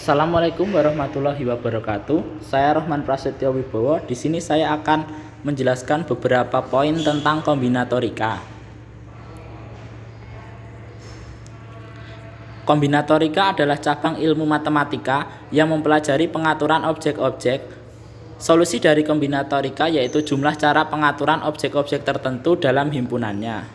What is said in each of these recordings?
Assalamualaikum warahmatullahi wabarakatuh. Saya Rohman Prasetyo Wibowo. Di sini saya akan menjelaskan beberapa poin tentang kombinatorika. Kombinatorika adalah cabang ilmu matematika yang mempelajari pengaturan objek-objek. Solusi dari kombinatorika yaitu jumlah cara pengaturan objek-objek tertentu dalam himpunannya.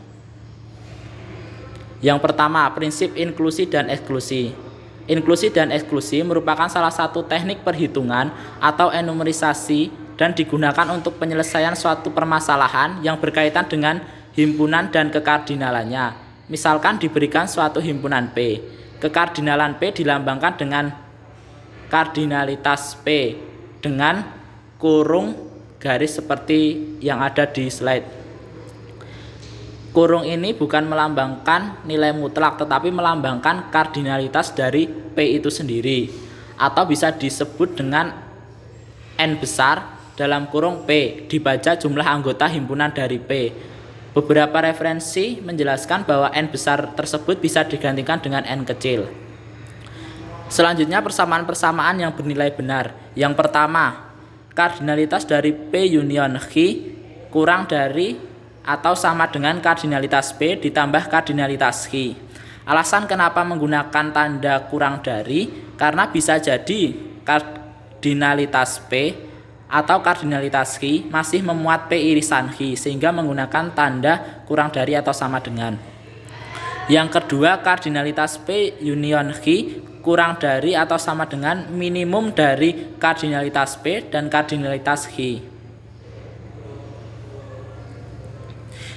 Yang pertama, prinsip inklusi dan eksklusi. Inklusi dan eksklusi merupakan salah satu teknik perhitungan atau enumerisasi dan digunakan untuk penyelesaian suatu permasalahan yang berkaitan dengan himpunan dan kekardinalannya. Misalkan diberikan suatu himpunan P. Kekardinalan P dilambangkan dengan kardinalitas P dengan kurung garis seperti yang ada di slide. Kurung ini bukan melambangkan nilai mutlak tetapi melambangkan kardinalitas dari P itu sendiri, atau bisa disebut dengan N besar dalam kurung P dibaca jumlah anggota himpunan dari P. Beberapa referensi menjelaskan bahwa N besar tersebut bisa digantikan dengan N kecil. Selanjutnya persamaan-persamaan yang bernilai benar. Yang pertama, kardinalitas dari P union Q kurang dari atau sama dengan kardinalitas P ditambah kardinalitas Q. Alasan kenapa menggunakan tanda kurang dari, karena bisa jadi kardinalitas P atau kardinalitas Q masih memuat P irisan Q sehingga menggunakan tanda kurang dari atau sama dengan. Yang kedua, kardinalitas P union Q kurang dari atau sama dengan minimum dari kardinalitas P dan kardinalitas Q.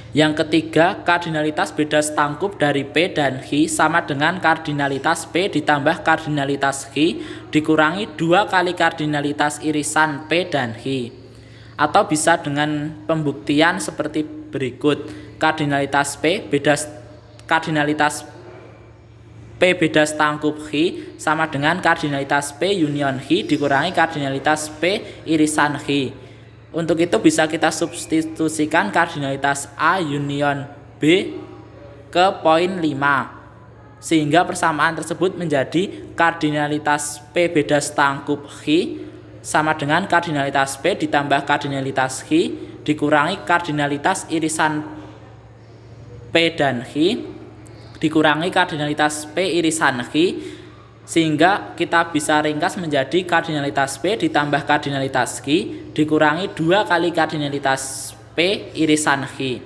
Yang ketiga, kardinalitas beda setangkup dari P dan Q sama dengan kardinalitas P ditambah kardinalitas Q dikurangi 2 kali kardinalitas irisan P dan Q. Atau bisa dengan pembuktian seperti berikut. Kardinalitas P beda setangkup Q sama dengan kardinalitas P union Q dikurangi kardinalitas P irisan Q. Untuk itu bisa kita substitusikan kardinalitas A union B ke poin 5. Sehingga persamaan tersebut menjadi kardinalitas P beda setangkup Q sama dengan kardinalitas P ditambah kardinalitas Q dikurangi kardinalitas irisan P dan Q dikurangi kardinalitas P irisan Q, sehingga kita bisa ringkas menjadi kardinalitas P ditambah kardinalitas Q dikurangi 2 kali kardinalitas P irisan Q.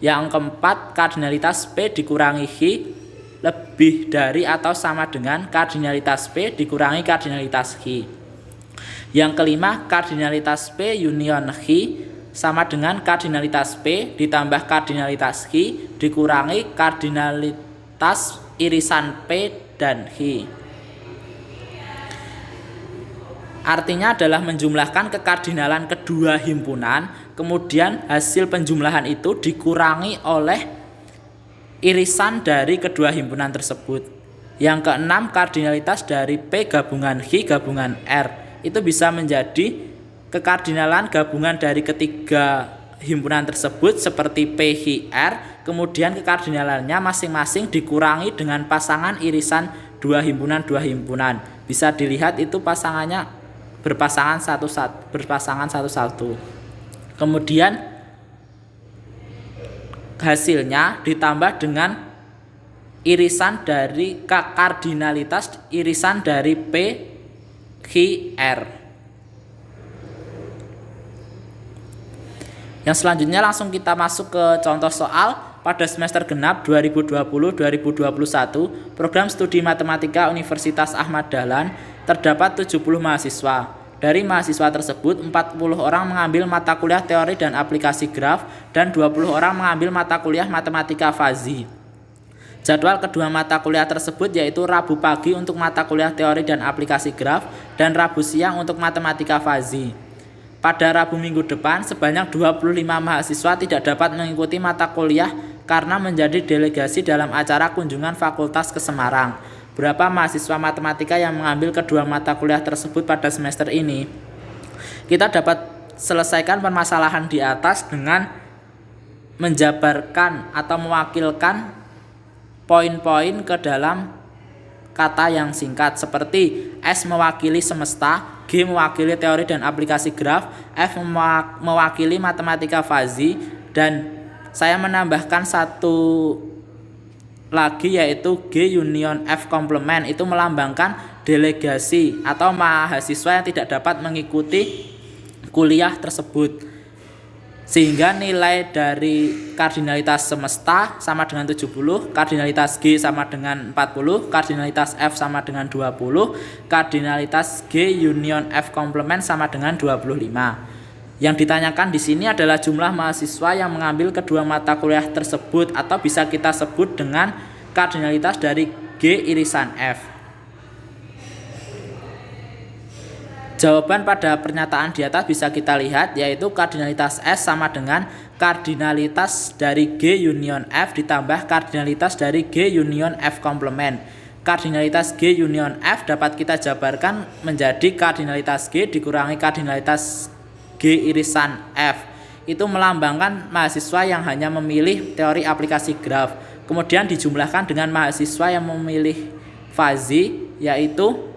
Yang keempat, kardinalitas P dikurangi Q lebih dari atau sama dengan kardinalitas P dikurangi kardinalitas Q. Yang kelima, kardinalitas P union Q sama dengan kardinalitas P ditambah kardinalitas Q dikurangi kardinalitas irisan P dan Q. Artinya adalah menjumlahkan kekardinalan kedua himpunan, kemudian hasil penjumlahan itu dikurangi oleh irisan dari kedua himpunan tersebut. Yang keenam, kardinalitas dari P gabungan Q gabungan R itu bisa menjadi kekardinalan gabungan dari ketiga himpunan tersebut seperti P Q R, kemudian kekardinalannya masing-masing dikurangi dengan pasangan irisan dua himpunan. Bisa dilihat itu pasangannya berpasangan satu-satu. Kemudian hasilnya ditambah dengan irisan dari kardinalitas irisan dari P Q R. Yang selanjutnya langsung kita masuk ke contoh soal. Pada semester genap 2020-2021, program studi matematika Universitas Ahmad Dahlan terdapat 70 mahasiswa. Dari mahasiswa tersebut, 40 orang mengambil mata kuliah teori dan aplikasi graf dan 20 orang mengambil mata kuliah matematika fazi. Jadwal kedua mata kuliah tersebut yaitu Rabu pagi untuk mata kuliah teori dan aplikasi graf dan Rabu siang untuk matematika fazi. Pada Rabu minggu depan, sebanyak 25 mahasiswa tidak dapat mengikuti mata kuliah karena menjadi delegasi dalam acara kunjungan fakultas ke Semarang. Berapa mahasiswa matematika yang mengambil kedua mata kuliah tersebut pada semester ini? Kita dapat selesaikan permasalahan di atas dengan menjabarkan atau mewakilkan poin-poin ke dalam kata yang singkat seperti S mewakili semesta, G mewakili teori dan aplikasi graf, F mewakili matematika fuzzy, dan saya menambahkan satu lagi yaitu G union F komplement, itu melambangkan delegasi atau mahasiswa yang tidak dapat mengikuti kuliah tersebut. Sehingga nilai dari kardinalitas semesta sama dengan 70, kardinalitas G sama dengan 40, kardinalitas F sama dengan 20, kardinalitas G union F komplement sama dengan 25. Yang ditanyakan di sini adalah jumlah mahasiswa yang mengambil kedua mata kuliah tersebut, atau bisa kita sebut dengan kardinalitas dari G irisan F. Jawaban pada pernyataan di atas bisa kita lihat, yaitu kardinalitas S sama dengan kardinalitas dari G union F ditambah kardinalitas dari G union F komplement. Kardinalitas G union F dapat kita jabarkan menjadi kardinalitas G dikurangi kardinalitas G irisan F. Itu melambangkan mahasiswa yang hanya memilih teori aplikasi graf. Kemudian dijumlahkan dengan mahasiswa yang memilih fuzzy, yaitu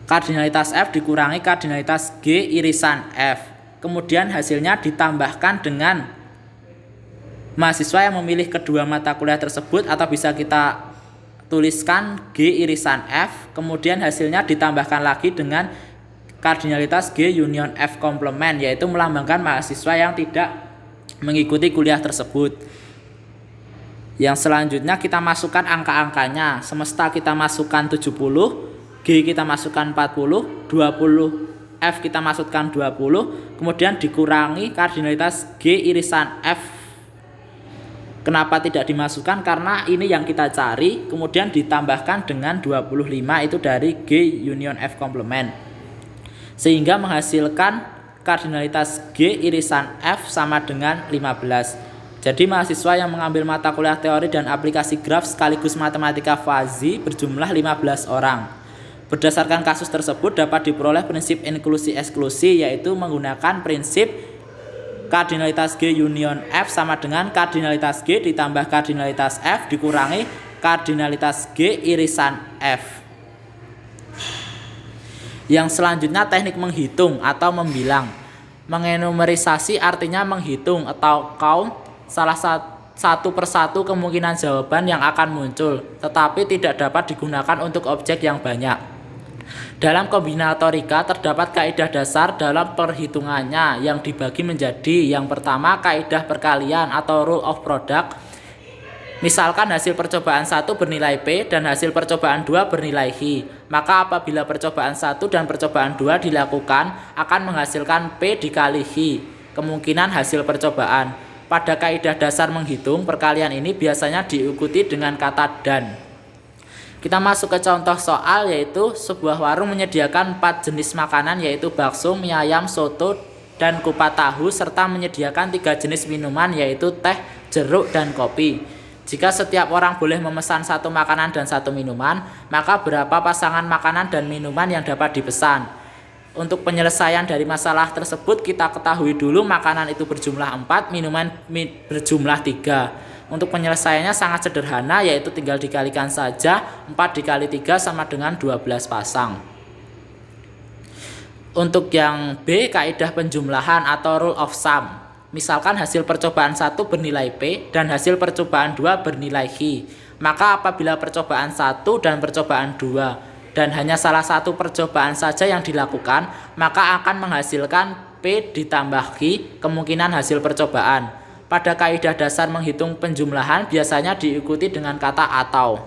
kardinalitas F dikurangi kardinalitas G irisan F. Kemudian hasilnya ditambahkan dengan mahasiswa yang memilih kedua mata kuliah tersebut, atau bisa kita tuliskan G irisan F. Kemudian hasilnya ditambahkan lagi dengan kardinalitas G union F komplement, yaitu melambangkan mahasiswa yang tidak mengikuti kuliah tersebut. Yang selanjutnya kita masukkan angka-angkanya. Semesta kita masukkan 70, G kita masukkan 40, 20 F kita masukkan 20, kemudian dikurangi kardinalitas G irisan F. Kenapa tidak dimasukkan? Karena ini yang kita cari, kemudian ditambahkan dengan 25 itu dari G union F komplement. Sehingga menghasilkan kardinalitas G irisan F sama dengan 15. Jadi mahasiswa yang mengambil mata kuliah teori dan aplikasi graf sekaligus matematika fuzzy berjumlah 15 orang. Berdasarkan kasus tersebut dapat diperoleh prinsip inklusi-eksklusi, yaitu menggunakan prinsip kardinalitas G union F sama dengan kardinalitas G ditambah kardinalitas F dikurangi kardinalitas G irisan F. Yang selanjutnya teknik menghitung atau membilang. Mengenumerisasi artinya menghitung atau count salah satu persatu kemungkinan jawaban yang akan muncul, tetapi tidak dapat digunakan untuk objek yang banyak. Dalam kombinatorika terdapat kaidah dasar dalam perhitungannya yang dibagi menjadi: yang pertama kaidah perkalian atau rule of product. Misalkan hasil percobaan 1 bernilai P dan hasil percobaan 2 bernilai H, maka apabila percobaan 1 dan percobaan 2 dilakukan akan menghasilkan P dikali H, kemungkinan hasil percobaan. Pada kaidah dasar menghitung perkalian ini biasanya diikuti dengan kata dan. Kita masuk ke contoh soal, yaitu sebuah warung menyediakan 4 jenis makanan, yaitu bakso, mie ayam, soto, dan kupat tahu, serta menyediakan 3 jenis minuman, yaitu teh, jeruk, dan kopi. Jika setiap orang boleh memesan 1 makanan dan 1 minuman, maka berapa pasangan makanan dan minuman yang dapat dipesan? Untuk penyelesaian dari masalah tersebut kita ketahui dulu makanan itu berjumlah 4, minuman berjumlah 3. Untuk penyelesaiannya sangat sederhana, yaitu tinggal dikalikan saja. 4 dikali 3 sama dengan 12 pasang. Untuk yang B, kaidah penjumlahan atau rule of sum. Misalkan hasil percobaan 1 bernilai P dan hasil percobaan 2 bernilai H, maka apabila percobaan 1 dan percobaan 2 dan hanya salah satu percobaan saja yang dilakukan, maka akan menghasilkan P ditambah H kemungkinan hasil percobaan. Pada kaidah dasar menghitung penjumlahan biasanya diikuti dengan kata atau.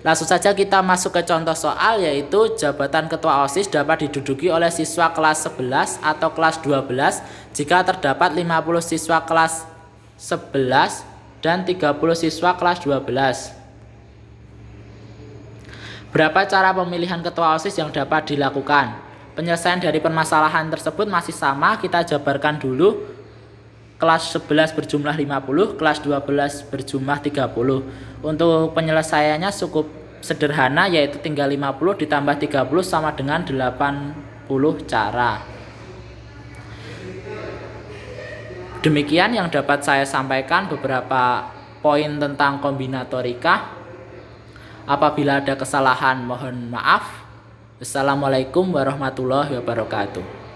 Langsung saja kita masuk ke contoh soal, yaitu jabatan ketua OSIS dapat diduduki oleh siswa kelas 11 atau kelas 12 jika terdapat 50 siswa kelas 11 dan 30 siswa kelas 12. Berapa cara pemilihan ketua OSIS yang dapat dilakukan? Penyelesaian dari permasalahan tersebut masih sama, kita jabarkan dulu. Kelas 11 berjumlah 50, kelas 12 berjumlah 30. Untuk penyelesaiannya cukup sederhana, yaitu tinggal 50 ditambah 30 sama dengan 80 cara. Demikian yang dapat saya sampaikan beberapa poin tentang kombinatorika. Apabila ada kesalahan mohon maaf. Assalamualaikum warahmatullahi wabarakatuh.